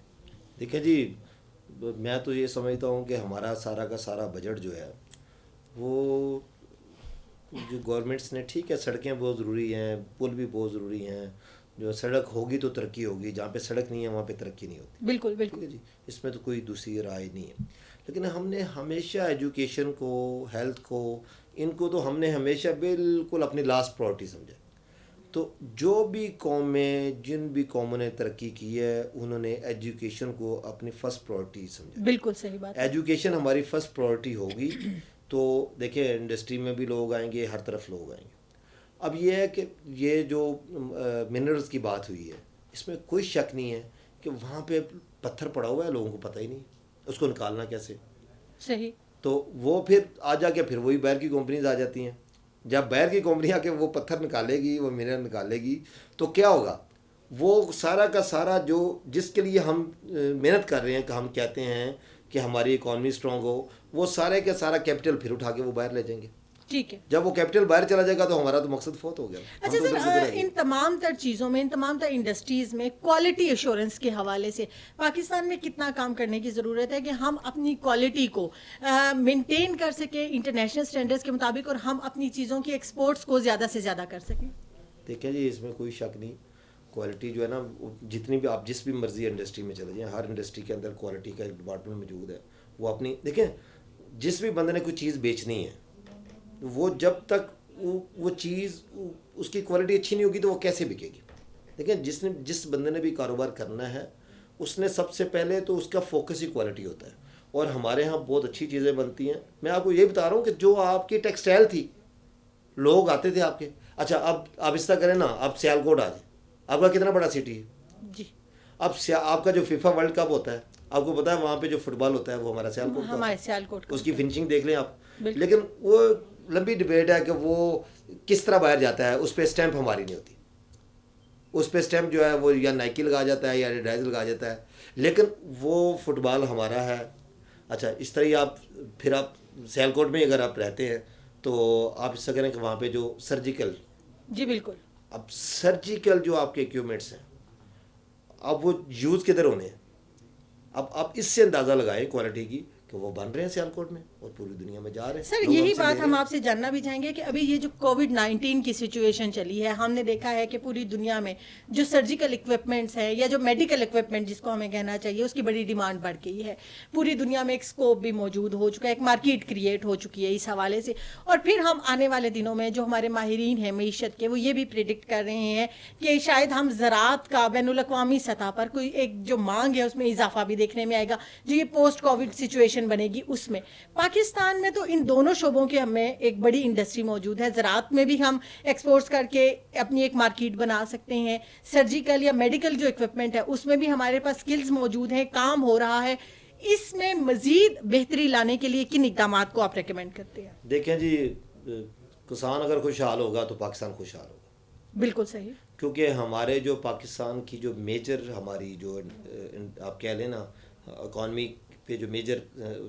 S2: دیکھیں جی, میں تو یہ سمجھتا ہوں کہ ہمارا سارا کا سارا بجٹ جو ہے وہ, جو گورنمنٹس نے, ٹھیک ہے سڑکیں بہت ضروری ہیں, پل بھی بہت ضروری ہیں, جو سڑک ہوگی تو ترقی ہوگی, جہاں پہ سڑک نہیں ہے وہاں پہ ترقی نہیں ہوتی.
S1: بالکل بالکل
S2: جی, اس میں تو کوئی دوسری رائے نہیں ہے. لیکن ہم نے ہمیشہ ایجوکیشن کو, ہیلتھ کو, ان کو تو ہم نے ہمیشہ بالکل اپنی لاسٹ پرائرٹی سمجھا. تو جو بھی قومیں, جن بھی قوموں نے ترقی کی ہے, انہوں نے ایجوکیشن کو اپنی فرسٹ پرائرٹی سمجھا.
S1: بالکل صحیح بات.
S2: ایجوکیشن ہماری فرسٹ پرائرٹی ہوگی تو دیکھیں انڈسٹری میں بھی لوگ آئیں گے, ہر طرف لوگ آئیں گے. اب یہ ہے کہ یہ جو منرلز کی بات ہوئی ہے, اس میں کوئی شک نہیں ہے کہ وہاں پہ پتھر پڑا ہوا ہے, لوگوں کو پتہ ہی نہیں اس کو نکالنا کیسے.
S1: صحیح.
S2: تو وہ پھر آ جا کے پھر وہی باہر کی کمپنیز آ جاتی ہیں. جب باہر کی کمپنی آ کے وہ پتھر نکالے گی, وہ منرل نکالے گی, تو کیا ہوگا, وہ سارا کا سارا جو جس کے لیے ہم محنت کر رہے ہیں, کہ ہم کہتے ہیں کہ ہماری اکانومی اسٹرانگ ہو, وہ سارے کا سارا کیپٹل پھر اٹھا کے وہ باہر لے جائیں گے.
S1: ٹھیک ہے.
S2: جب وہ کیپٹل باہر چلا جائے گا تو ہمارا تو مقصد فوت ہو گیا.
S1: اچھا سر, ان تمام تر چیزوں میں, ان تمام تر انڈسٹریز میں کوالٹی ایشورنس کے حوالے سے پاکستان میں کتنا کام کرنے کی ضرورت ہے کہ ہم اپنی کوالٹی کو مینٹین کر سکیں انٹرنیشنل سٹینڈرڈز کے مطابق, اور ہم اپنی چیزوں کی ایکسپورٹس کو زیادہ سے زیادہ کر سکیں؟
S2: دیکھیں جی, اس میں کوئی شک نہیں, کوالٹی جو ہے نا, جتنی بھی آپ جس بھی مرضی انڈسٹری میں چلے جائیں, ہر انڈسٹری کے اندر کوالٹی کا ایک ڈپارٹمنٹ موجود ہے. وہ اپنی, دیکھیں جس بھی بندے نے کوئی چیز بیچنی ہے, وہ جب تک وہ چیز اس کی کوالٹی اچھی نہیں ہوگی تو وہ کیسے بکے گی. دیکھیں جس بندے نے بھی کاروبار کرنا ہے, اس نے سب سے پہلے تو اس کا فوکس ہی کوالٹی ہوتا ہے. اور ہمارے ہاں بہت اچھی چیزیں بنتی ہیں. میں آپ کو یہ بتا رہا ہوں کہ جو آپ کی ٹیکسٹائل تھی, لوگ آتے تھے آپ کے, اچھا اب آپ اس طرح کریں نا, آپ سیالکوٹ آ جائیں, آپ کا کتنا بڑا سٹی ہے جی. اب آپ کا جو فیفا ورلڈ کپ ہوتا ہے, آپ کو پتا ہے وہاں پہ جو فٹ بال ہوتا ہے وہ ہمارا سیالکوٹ, اس کی فنشنگ دیکھ لیں آپ. لیکن وہ لمبی ڈبیٹ ہے کہ وہ کس طرح باہر جاتا ہے, اس پہ اسٹیمپ ہماری نہیں ہوتی. اس پہ اسٹیمپ جو ہے وہ یا نائکی لگا جاتا ہے یا ایڈیڈائز لگا جاتا ہے, لیکن وہ فٹ بال ہمارا ہے. اچھا اس طرح ہی آپ پھر آپ سیالکوٹ میں اگر آپ رہتے ہیں تو آپ اس سے کریں کہ وہاں پہ جو سرجیکل,
S1: جی بالکل,
S2: اب سرجیکل جو آپ کے ایکوپمنٹس ہیں, اب وہ یوز کدھر ہونے ہیں. اب آپ اس سے اندازہ لگائیں کوالٹی کی تو وہ بن رہے ہیں سیالکوٹ میں اور پوری دنیا میں جا رہے ہیں.
S1: سر یہی بات ہم آپ سے جاننا بھی چاہیں گے کہ ابھی یہ جو کووڈ-19 کی سچویشن چلی ہے، ہم نے دیکھا ہے کہ پوری دنیا میں جو سرجیکل اکوپمنٹس ہیں یا جو میڈیکل اکوپمنٹ جس کو ہمیں کہنا چاہیے، اس کی بڑی ڈیمانڈ بڑھ گئی ہے. پوری دنیا میں ایک اسکوپ بھی موجود ہو چکا ہے، ایک مارکیٹ کریٹ ہو چکی ہے اس حوالے سے. اور پھر ہم آنے والے دنوں میں جو ہمارے ماہرین ہیں معیشت کے، وہ یہ بھی پریڈکٹ کر رہے ہیں کہ شاید ہم زراعت کا بین الاقوامی سطح پر کوئی ایک جو مانگ ہے اس میں اضافہ بھی دیکھنے میں آئے گا، جو یہ پوسٹ کووڈ سچویشن بنے گی اس میں. پاکستان میں تو ان دونوں شعبوں کے ہمیں ایک بڑی انڈسٹری موجود ہے. زراعت میں بھی ہم ایکسپورٹس کر کے اپنی ایک مارکیٹ بنا سکتے ہیں. سرجیکل یا میڈیکل جو اکوپمنٹ ہے اس میں بھی ہمارے پاس سکلز موجود ہیں، کام ہو رہا ہے. اس میں مزید بہتری لانے کے لیے کن اقدامات کو آپ ریکمینڈ کرتے ہیں؟
S2: دیکھیں جی، کسان اگر خوشحال ہوگا تو پاکستان خوشحال ہوگا.
S1: بالکل صحیح.
S2: کیونکہ ہمارے جو پاکستان کی جو میجر ہماری جو آپ کہہ لیں نا اکانومی پہ جو میجر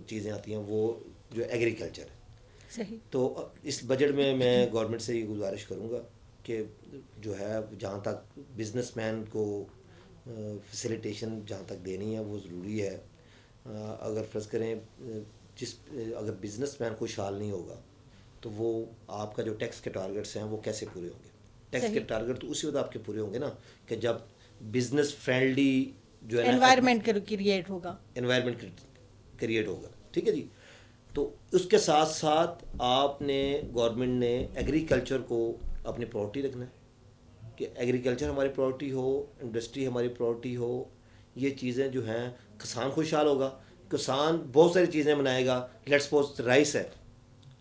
S2: چیزیں آتی ہیں وہ جو ایگریکلچر ہے.
S1: صحیح.
S2: تو اس بجٹ میں گورنمنٹ سے یہ گزارش کروں گا کہ جو ہے جہاں تک بزنس مین کو فیسیلیٹیشن جہاں تک دینی ہے وہ ضروری ہے. اگر فرض کریں اگر بزنس مین خوشحال نہیں ہوگا تو وہ آپ کا جو ٹیکس کے ٹارگٹس ہیں وہ کیسے پورے ہوں گے؟ ٹیکس کے ٹارگٹ تو اسی وقت آپ کے پورے ہوں گے نا کہ جب بزنس فرینڈلی جو ہے نا
S1: انوائرمنٹ کریٹ ہوگا،
S2: انوائرمنٹ کریٹ ہوگا. ٹھیک ہے جی. تو اس کے ساتھ ساتھ آپ نے گورنمنٹ نے ایگریکلچر کو اپنی پرائورٹی رکھنا ہے کہ ایگریکلچر ہماری پرائورٹی ہو، انڈسٹری ہماری پرائورٹی ہو. یہ چیزیں جو ہیں کسان خوشحال ہوگا. کسان بہت ساری چیزیں بنائے گا. لیٹس سپوز رائس ہے،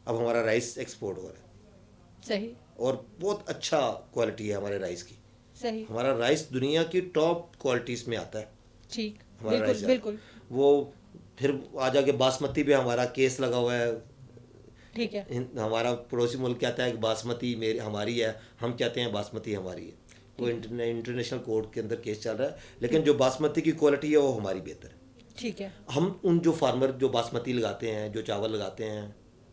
S2: اب ہمارا رائس ایکسپورٹ ہو رہا ہے.
S1: صحیح.
S2: اور بہت اچھا کوالٹی ہے ہمارے رائس کی.
S1: صحیح.
S2: ہمارا رائس دنیا کی ٹاپ کوالٹیز میں آتا ہے.
S1: ٹھیک.
S2: ہمارا
S1: بالکل
S2: رائس
S1: بالکل.
S2: وہ پھر آ جا کے باسمتی پہ ہمارا کیس لگا ہوا ہے.
S1: ٹھیک ہے.
S2: ہمارا پڑوسی ملک کہتا ہے کہ باسمتی ہماری ہے، ہم کہتے ہیں باسمتی ہماری ہے. وہ انٹرنیشنل کورٹ کے اندر کیس چل رہا ہے. لیکن جو باسمتی کی کوالٹی ہے وہ ہماری بہتر ہے.
S1: ٹھیک ہے.
S2: ہم ان جو فارمر جو باسمتی لگاتے ہیں، جو چاول لگاتے ہیں،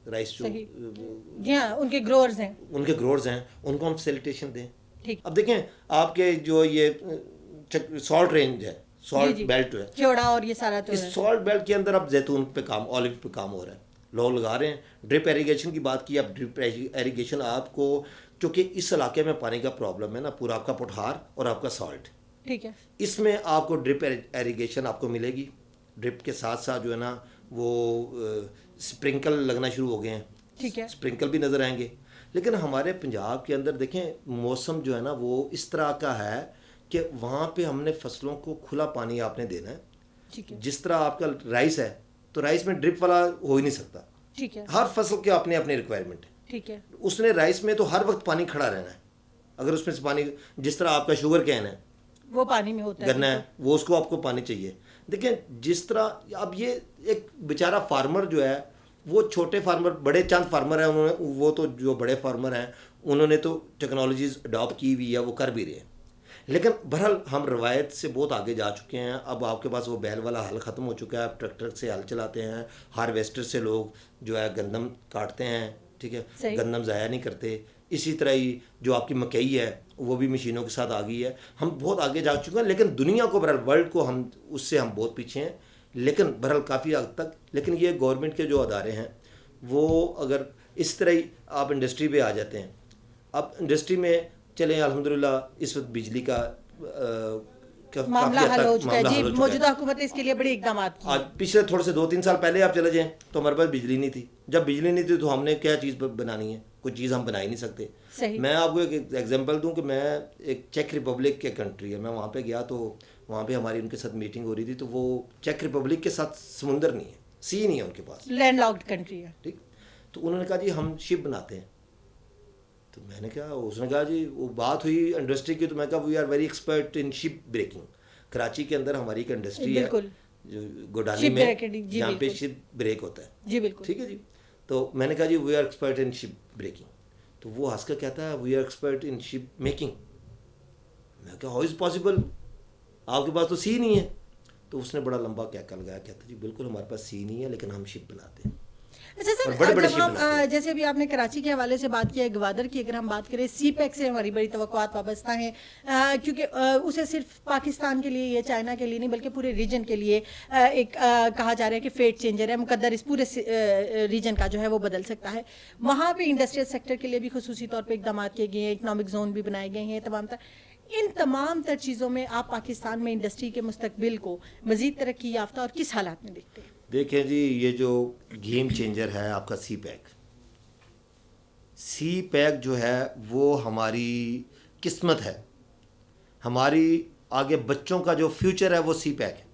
S2: رائس جو
S1: جی ہاں ان کے گروورز ہیں،
S2: ان کو ہم فیسیلیٹیشن دیں.
S1: ٹھیک.
S2: اب دیکھیں آپ کے جو یہ سالٹ رینج ہے، سالٹ بیلٹ ہے
S1: چوڑا، اور یہ سارا تو
S2: اس سالٹ بیلٹ کے اندر اب زیتون پہ کام، آلیو پہ کام ہو رہا ہے. لوگ لگا رہے ہیں. ڈرپ ایریگیشن کی بات کی. اب ڈرپ ایریگیشن آپ کو چونکہ اس علاقے میں پانی کا پرابلم ہے نا، پورا آپ کا پٹھار اور آپ کا سالٹ.
S1: ٹھیک ہے.
S2: اس میں آپ کو ڈرپ ایریگیشن آپ کو ملے گی. ڈرپ کے ساتھ ساتھ جو ہے نا وہ اسپرنکل لگنا شروع ہو گئے ہیں.
S1: ٹھیک ہے.
S2: اسپرنکل بھی نظر آئیں گے. لیکن ہمارے پنجاب کے اندر دیکھیں موسم جو ہے نا وہ اس طرح کا ہے کہ وہاں پہ ہم نے فصلوں کو کھلا پانی آپ نے دینا ہے. جس طرح آپ کا رائس ہے تو رائس میں ڈرپ والا ہو ہی نہیں سکتا.
S1: ٹھیک ہے.
S2: ہر فصل کے اپنے اپنے ریکوائرمنٹ ہے.
S1: ٹھیک ہے.
S2: اس نے رائس میں تو ہر وقت پانی کھڑا رہنا ہے. اگر اس میں سے پانی، جس طرح آپ کا شوگر کین ہے
S1: وہ پانی میں ہوتا ہے،
S2: گنا ہے، وہ اس کو آپ کو پانی چاہیے. دیکھیں جس طرح اب یہ ایک بیچارہ فارمر جو ہے وہ چھوٹے فارمر، بڑے چند فارمر ہیں انہوں نے، وہ تو جو بڑے فارمر ہیں انہوں نے تو ٹیکنالوجیز اڈاپٹ کی ہوئی ہے، وہ کر بھی رہے ہیں. لیکن بہرحال ہم روایت سے بہت آگے جا چکے ہیں. اب آپ کے پاس وہ بیل والا ہل ختم ہو چکا ہے. اب ٹریکٹر سے ہل چلاتے ہیں. ہارویسٹر سے لوگ جو ہے گندم کاٹتے ہیں. ٹھیک ہے. گندم ضائع نہیں کرتے. اسی طرح ہی جو آپ کی مکئی ہے وہ بھی مشینوں کے ساتھ آ گئی ہے. ہم بہت آگے جا چکے ہیں. لیکن دنیا کو بہرحال ورلڈ کو ہم اس سے ہم بہت پیچھے ہیں. لیکن بہرحال کافی حد تک. لیکن یہ گورنمنٹ کے جو ادارے ہیں وہ اگر اس طرح ہی آپ انڈسٹری پہ آ جاتے ہیں. اب انڈسٹری میں چلیں الحمدللہ اس وقت بجلی کا
S1: معاملہ حل ہو چکا ہے. جی موجودہ حکومت نے اس کے لیے بڑے اقدامات کیے.
S2: آج پچھلے تھوڑے سے 2-3 سال پہلے آپ چلے جائیں تو ہمارے پاس بجلی نہیں تھی. جب بجلی نہیں تھی تو ہم نے کیا چیز بنانی ہے؟ کوئی چیز ہم بنا ہی نہیں سکتے. میں آپ کو ایک ایگزامپل دوں کہ میں ایک چیک ریپبلک کے کنٹری ہے، میں وہاں پہ گیا تو وہاں پہ ہماری ان کے ساتھ میٹنگ ہو رہی تھی. تو وہ چیک ریپبلک کے ساتھ سمندر نہیں ہے، سی نہیں ہے ان کے پاس،
S1: لینڈ لاکڈ کنٹری ہے.
S2: ٹھیک. تو انہوں نے کہا جی ہم شپ بناتے ہیں. تو میں نے کہا، اس نے کہا جی وہ بات ہوئی انڈسٹری کی. تو میں کہا we are very expert in ship breaking. Karachi کے اندر ہماری ایک انڈسٹری ہے جو گوڈانی میں جہاں پہ شپ بریک ہوتا ہے.
S1: جی بالکل.
S2: ٹھیک ہے جی. تو میں نے کہا جی we are expert in ship breaking. تو وہ ہنس کر کہتا ہے we are expert in ship making. میں کہا ہاؤ از پاسبل، آپ کے پاس تو سی نہیں ہے. تو اس نے بڑا لمبا کہکا لگایا، کہتا جی بالکل ہمارے پاس سی نہیں ہے لیکن ہم شپ بناتے ہیں.
S1: اچھا
S2: اور
S1: سر،
S2: بڑے بڑے
S1: جب
S2: شپ
S1: ہم
S2: بناتے ہیں.
S1: جیسے ابھی آپ نے کراچی کے حوالے سے بات کیا ہے، گوادر کی اگر ہم بات کریں، سی پیک سے ہماری بڑی توقعات وابستہ ہیں، کیونکہ اسے صرف پاکستان کے لیے یا چائنا کے لیے نہیں بلکہ پورے ریجن کے لیے ایک کہا جا رہا ہے کہ فیٹ چینجر ہے، مقدر اس پورے ریجن کا جو ہے وہ بدل سکتا ہے. وہاں پہ انڈسٹریل سیکٹر کے لیے بھی خصوصی طور پہ اقدامات کیے گئے ہیں، اکنامک زون بھی بنائے گئے ہیں، ان تمام تر چیزوں میں آپ پاکستان میں انڈسٹری کے مستقبل کو مزید ترقی یافتہ اور کس حالات میں دیکھتے ہیں؟
S2: دیکھیں جی، یہ جو گیم چینجر ہے آپ کا سی پیک جو ہے وہ ہماری قسمت ہے. ہماری آگے بچوں کا جو فیوچر ہے وہ سی پیک ہے.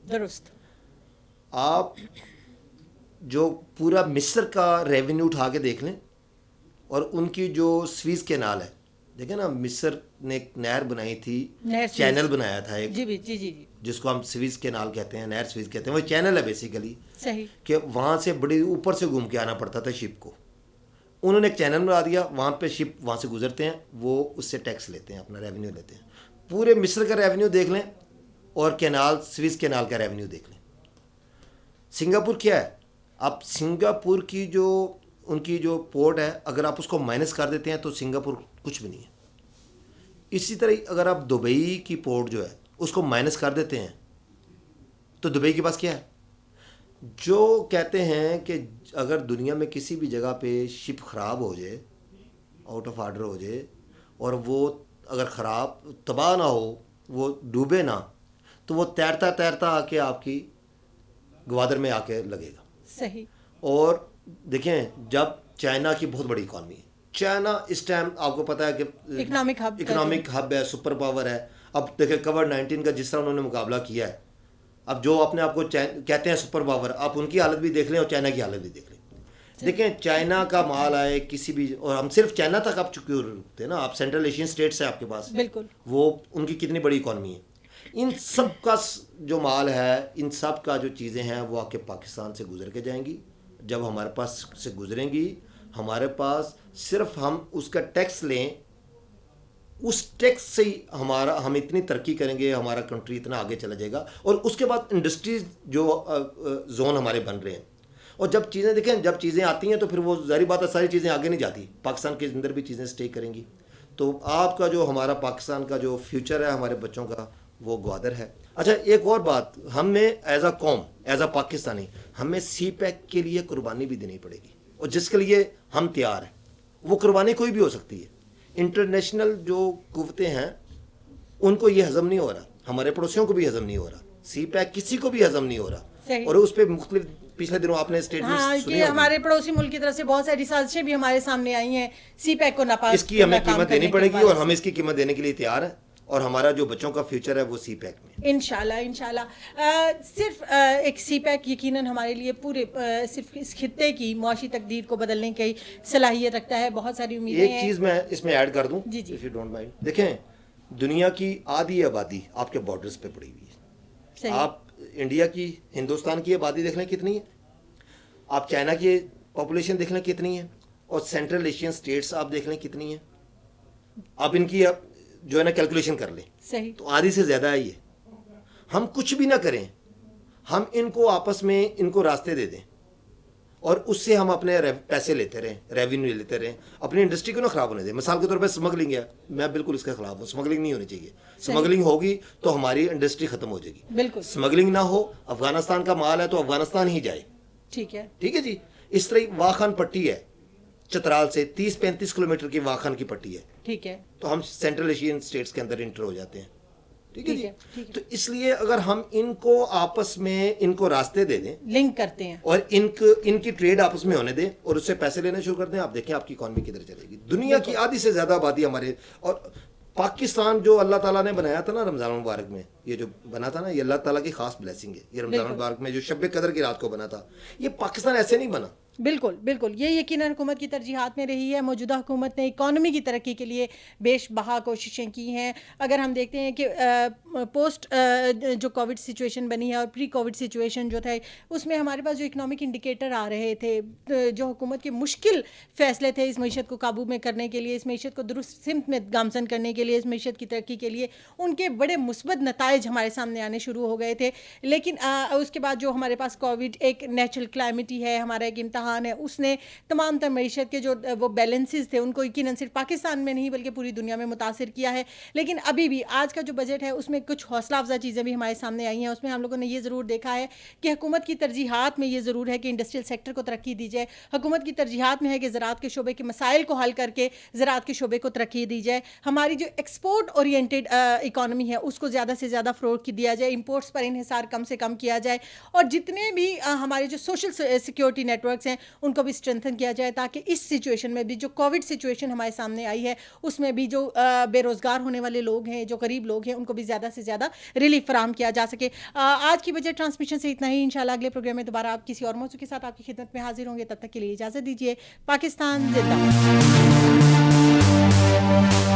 S1: درست.
S2: آپ جو پورا مصر کا ریونیو اٹھا کے دیکھ لیں اور ان کی جو سویز کینال ہے، دیکھیں نا، مصر نے ایک نہر بنائی تھی، چینل بنایا تھا ایک،
S1: جی
S2: جس کو ہم سویز کینال کہتے ہیں، نہر سویز کہتے ہیں، وہ چینل ہے بیسیکلی.
S1: صحیح.
S2: کہ وہاں سے بڑی اوپر سے گھوم کے آنا پڑتا تھا شپ کو. انہوں نے ایک چینل بنا دیا، وہاں پہ شپ وہاں سے گزرتے ہیں، وہ اس سے ٹیکس لیتے ہیں، اپنا ریونیو لیتے ہیں. پورے مصر کا ریونیو دیکھ لیں اور کینال، سویز کینال کا ریونیو دیکھ لیں. سنگاپور کیا ہے؟ اب سنگاپور کی جو ان کی جو پورٹ ہے، اگر آپ اس کو مائنس کر دیتے ہیں تو سنگاپور کچھ بھی نہیں ہے. اسی طرح اگر آپ دبئی کی پورٹ جو ہے اس کو مائنس کر دیتے ہیں تو دبئی کے پاس کیا ہے؟ جو کہتے ہیں کہ اگر دنیا میں کسی بھی جگہ پہ شپ خراب ہو جائے، آؤٹ آف آرڈر ہو جائے، اور وہ اگر خراب تباہ نہ ہو، وہ ڈوبے نہ، تو وہ تیرتا تیرتا آ کے آپ کی گوادر میں آ کے لگے گا.
S1: صحیح.
S2: اور دیکھیں، جب چائنا کی بہت بڑی اکانومی ہے، چائنا اس ٹائم آپ کو پتہ ہے کہ اکنامک ہب ہے، سپر پاور ہے. اب دیکھیں کووڈ-19 کا جس طرح انہوں نے مقابلہ کیا ہے، اب جو اپنے آپ کو کہتے ہیں سپر پاور، آپ ان کی حالت بھی دیکھ لیں اور چائنا کی حالت بھی دیکھ لیں. دیکھیں چائنا کا مال آئے کسی بھی، اور ہم صرف چائنا تک آپ چکے رکھتے ہیں نا، آپ سینٹرل ایشین اسٹیٹس ہیں آپ کے پاس،
S1: بالکل، وہ
S2: ان کی کتنی بڑی اکانومی ہے. ان سب کا جو مال ہے، ان سب کا جو چیزیں ہیں، وہ آ کے پاکستان سے گزر کے جائیں گی. جب ہمارے پاس سے گزریں گی، ہمارے پاس صرف ہم اس کا ٹیکس لیں، اس ٹیکس سے ہی ہم اتنی ترقی کریں گے، ہمارا کنٹری اتنا آگے چلا جائے گا. اور اس کے بعد انڈسٹریز جو زون ہمارے بن رہے ہیں، اور جب چیزیں دیکھیں، جب چیزیں آتی ہیں تو پھر وہ ظاہری بات ہے ساری چیزیں آگے نہیں جاتی، پاکستان کے اندر بھی چیزیں سٹے کریں گی. تو آپ کا جو ہمارا پاکستان کا جو فیوچر ہے ہمارے بچوں کا، وہ گوادر ہے. اچھا، ایک اور بات، ہمیں ایز اے قوم، ایز اے پاکستانی، ہمیں سی پیک کے لیے قربانی بھی دینی پڑے گی، اور جس کے لیے ہم تیار ہیں. وہ قربانی کوئی بھی ہو سکتی ہے. انٹرنیشنل جو قوتیں ہیں ان کو یہ ہضم نہیں ہو رہا، ہمارے پڑوسیوں کو بھی ہضم نہیں ہو رہا، سی پیک کسی کو بھی ہضم نہیں ہو رہا. اور اس پہ مختلف پچھلے دنوں آپ نے اسٹیٹمنٹ سنی،
S1: ہمارے پڑوسی ملک کی طرف سے بہت ساری سازشیں بھی ہمارے سامنے آئی ہیں سی پیک کو ناپاس.
S2: اس کی ہمیں قیمت دینی پڑے گی، اور ہم اس کی قیمت دینے کے لیے تیار ہیں، اور ہمارا جو بچوں کا فیوچر ہے وہ سی پیک میں.
S1: انشاءاللہ صرف ایک سی پیک یقیناً ہمارے لیے پورے صرف اس خطے کی معاشی تقدیر کو بدلنے کی صلاحیت رکھتا ہے. بہت ساری امیدیں ہیں.
S2: ایک چیز میں اس میں ایڈ کر دوں،
S1: جی
S2: اف یو ڈونٹ مائنڈ. دیکھیں، دنیا کی آدھی آبادی آپ کے بارڈرز پہ پڑی ہوئی ہے. آپ انڈیا کی، ہندوستان کی آبادی دیکھ لیں کتنی ہے، آپ چائنا کی پاپولیشن دیکھ لیں کتنی ہے، اور سینٹرل ایشین اسٹیٹس آپ دیکھ لیں کتنی ہے. آپ ان کی جو ہے نا کیلکولیشن کر لیں،
S1: صحیح،
S2: تو آدھی سے زیادہ ہے. یہ ہم کچھ بھی نہ کریں، ہم ان کو آپس میں ان کو راستے دے دیں، اور اس سے ہم اپنے پیسے لیتے رہیں، ریونیو لیتے رہیں، اپنی انڈسٹری کو نہ خراب ہونے دیں. مثال کے طور پہ اسمگلنگ ہے، میں بالکل اس کے خلاف ہوں، اسمگلنگ نہیں ہونی چاہیے. اسمگلنگ ہوگی تو ہماری انڈسٹری ختم ہو جائے گی.
S1: بالکل،
S2: اسمگلنگ نہ ہو، افغانستان کا مال ہے تو افغانستان ہی جائے.
S1: ٹھیک ہے
S2: جی. اس طرح واخان پٹی ہے، چترال سے 30-35 کلومیٹر کی واخان کی پٹی ہے،
S1: ٹھیک ہے،
S2: تو ہم سینٹرل ایشین اسٹیٹس کے اندر انٹر ہو جاتے ہیں. ٹھیک ہے
S1: جی.
S2: تو اس لیے اگر ہم ان کو آپس میں ان کو راستے دے دیں،
S1: لنک کرتے ہیں، اور
S2: ان کی ٹریڈ آپس میں ہونے دیں، اور اس سے پیسے لینا شروع کر دیں، آپ دیکھیں آپ کی اکانومی کدھر چلے گی. دنیا کی آدھی سے زیادہ آبادی ہمارے، اور پاکستان جو اللہ تعالیٰ نے بنایا تھا نا رمضان المبارک میں، یہ جو بنا تھا نا، یہ اللہ تعالیٰ کی خاص بلیسنگ ہے. یہ رمضان المبارک میں جو شب قدر کی رات کو بنا تھا، یہ پاکستان ایسے نہیں بنا.
S1: بالکل بالکل، یہ یقیناً حکومت کی ترجیحات میں رہی ہے. موجودہ حکومت نے اکانومی کی ترقی کے لیے بیش بہا کوششیں کی ہیں. اگر ہم دیکھتے ہیں کہ پوسٹ جو کووڈ سچویشن بنی ہے اور پری کووڈ سچویشن جو تھا اس میں ہمارے پاس جو اکنامک انڈیکیٹر آ رہے تھے, جو حکومت کے مشکل فیصلے تھے اس معیشت کو قابو میں کرنے کے لیے, اس معیشت کو درست سمت میں گامزن کرنے کے لیے, اس معیشت کی ترقی کے لیے, ان کے بڑے مثبت نتائج ہمارے سامنے آنے شروع ہو گئے تھے. لیکن اس کے بعد جو ہمارے پاس کووڈ ایک نیچرل کلائمیٹی ہے, ہمارا ایک امتحان ہے, اس نے تمام تر معیشت کے جو وہ بیلنسز تھے ان کو یقیناً صرف پاکستان میں نہیں بلکہ پوری دنیا میں متاثر کیا ہے. لیکن ابھی بھی آج کا جو بجٹ ہے اس میں کچھ حوصلہ افزا چیزیں بھی ہمارے سامنے آئی ہیں. اس میں ہم لوگوں نے یہ ضرور دیکھا ہے کہ حکومت کی ترجیحات میں یہ ضرور ہے کہ انڈسٹریل سیکٹر کو ترقی دی جائے. حکومت کی ترجیحات میں ہے کہ زراعت کے شعبے کے مسائل کو حل کر کے زراعت کے شعبے کو ترقی دی جائے. ہماری جو ایکسپورٹ اورینٹیڈ اکانومی ہے اس کو زیادہ سے زیادہ فروغ دیا جائے, امپورٹس پر انحصار کم سے کم کیا جائے, اور جتنے بھی ہمارے جو سوشل سیکیورٹی نیٹ ورکس ہیں ان کو بھی اسٹرینتھن کیا جائے, تاکہ اس سچویشن میں بھی جو کووڈ سچویشن ہمارے سامنے آئی ہے اس میں بھی جو بے روزگار ہونے والے لوگ ہیں, جو غریب لوگ ہیں, ان کو بھی زیادہ سے زیادہ ریلیف فراہم کیا جا سکے. آج کی بجٹ ٹرانسمیشن سے اتنا ہی. انشاءاللہ اگلے پروگرام میں دوبارہ آپ کسی اور موضوع کے ساتھ آپ کی خدمت میں حاضر ہوں گے. تب تک کے لیے اجازت دیجیے. پاکستان زندہ باد.